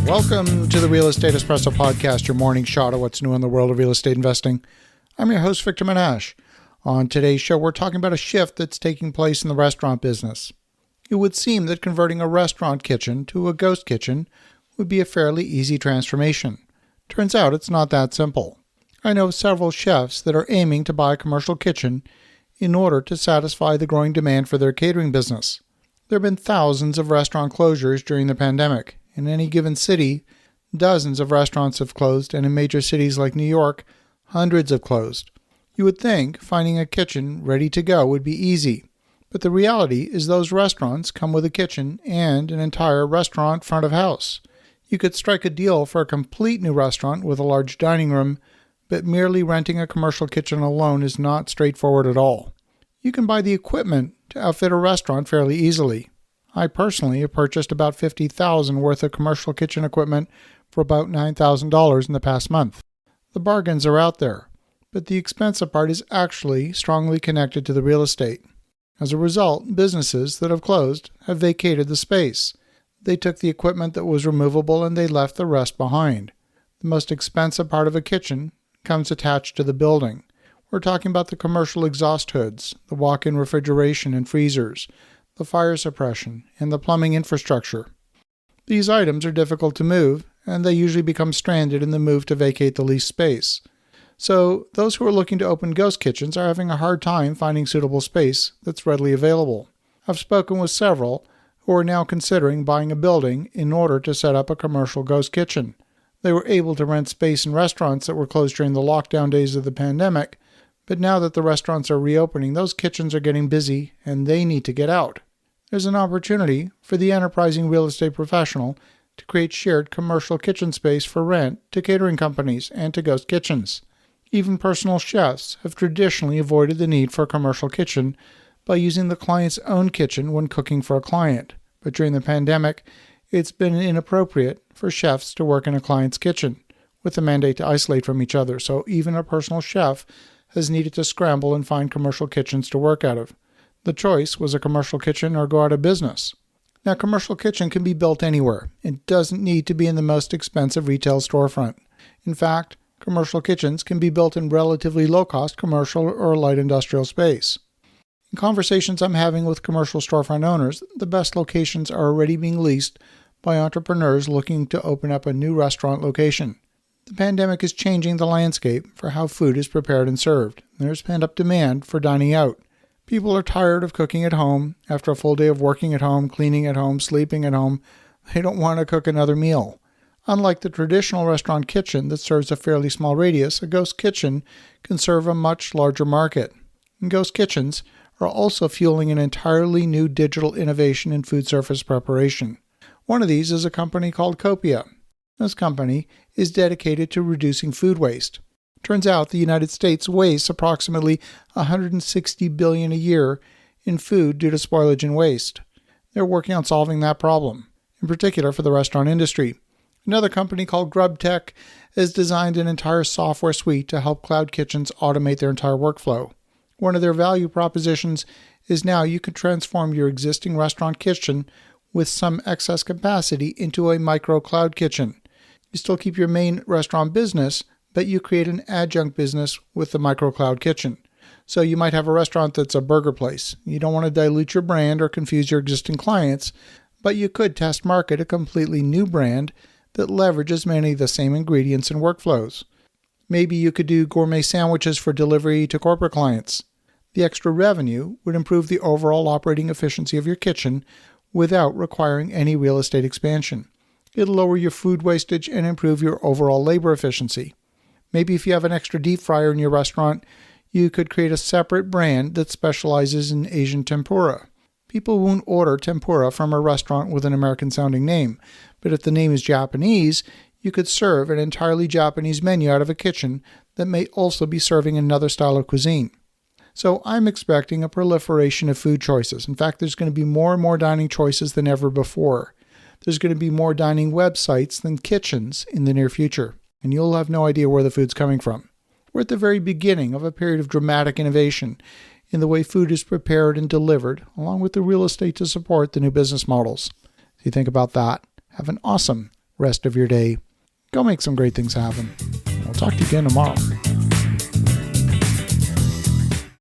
Welcome to the Real Estate Espresso Podcast, your morning shot of what's new in the world of real estate investing. I'm your host, Victor Menasce. On today's show, we're talking about a shift that's taking place in the restaurant business. It would seem that converting a restaurant kitchen to a ghost kitchen would be a fairly easy transformation. Turns out it's not that simple. I know several chefs that are aiming to buy a commercial kitchen in order to satisfy the growing demand for their catering business. There have been thousands of restaurant closures during the pandemic. In any given city, dozens of restaurants have closed, and in major cities like New York, hundreds have closed. You would think finding a kitchen ready to go would be easy, but the reality is those restaurants come with a kitchen and an entire restaurant front of house. You could strike a deal for a complete new restaurant with a large dining room, but merely renting a commercial kitchen alone is not straightforward at all. You can buy the equipment to outfit a restaurant fairly easily. I personally have purchased about $50,000 worth of commercial kitchen equipment for about $9,000 in the past month. The bargains are out there, but the expensive part is actually strongly connected to the real estate. As a result, businesses that have closed have vacated the space. They took the equipment that was removable and they left the rest behind. The most expensive part of a kitchen comes attached to the building. We're talking about the commercial exhaust hoods, the walk-in refrigeration and freezers, the fire suppression, and the plumbing infrastructure. These items are difficult to move, and they usually become stranded in the move to vacate the leased space. So those who are looking to open ghost kitchens are having a hard time finding suitable space that's readily available. I've spoken with several who are now considering buying a building in order to set up a commercial ghost kitchen. They were able to rent space in restaurants that were closed during the lockdown days of the pandemic, but now that the restaurants are reopening, those kitchens are getting busy and they need to get out. There's an opportunity for the enterprising real estate professional to create shared commercial kitchen space for rent to catering companies and to ghost kitchens. Even personal chefs have traditionally avoided the need for a commercial kitchen by using the client's own kitchen when cooking for a client. But during the pandemic, it's been inappropriate for chefs to work in a client's kitchen, with the mandate to isolate from each other, so even a personal chef has needed to scramble and find commercial kitchens to work out of. The choice was a commercial kitchen or go out of business. Now, a commercial kitchen can be built anywhere. It doesn't need to be in the most expensive retail storefront. In fact, commercial kitchens can be built in relatively low-cost commercial or light industrial space. In conversations I'm having with commercial storefront owners, the best locations are already being leased by entrepreneurs looking to open up a new restaurant location. The pandemic is changing the landscape for how food is prepared and served. There's pent-up demand for dining out. People are tired of cooking at home. After a full day of working at home, cleaning at home, sleeping at home, they don't want to cook another meal. Unlike the traditional restaurant kitchen that serves a fairly small radius, a ghost kitchen can serve a much larger market. And ghost kitchens are also fueling an entirely new digital innovation in food service preparation. One of these is a company called Copia. This company is dedicated to reducing food waste. Turns out the United States wastes approximately $160 billion a year in food due to spoilage and waste. They're working on solving that problem, in particular for the restaurant industry. Another company called GrubTech has designed an entire software suite to help cloud kitchens automate their entire workflow. One of their value propositions is now you can transform your existing restaurant kitchen with some excess capacity into a micro cloud kitchen. You still keep your main restaurant business, but you create an adjunct business with the micro cloud kitchen. So you might have a restaurant that's a burger place. You don't want to dilute your brand or confuse your existing clients, but you could test market a completely new brand that leverages many of the same ingredients and workflows. Maybe you could do gourmet sandwiches for delivery to corporate clients. The extra revenue would improve the overall operating efficiency of your kitchen without requiring any real estate expansion. It'll lower your food wastage and improve your overall labor efficiency. Maybe if you have an extra deep fryer in your restaurant, you could create a separate brand that specializes in Asian tempura. People won't order tempura from a restaurant with an American-sounding name, but if the name is Japanese, you could serve an entirely Japanese menu out of a kitchen that may also be serving another style of cuisine. So I'm expecting a proliferation of food choices. In fact, there's going to be more and more dining choices than ever before. There's going to be more dining websites than kitchens in the near future, and you'll have no idea where the food's coming from. We're at the very beginning of a period of dramatic innovation in the way food is prepared and delivered, along with the real estate to support the new business models. If you think about that, have an awesome rest of your day. Go make some great things happen. I'll talk to you again tomorrow.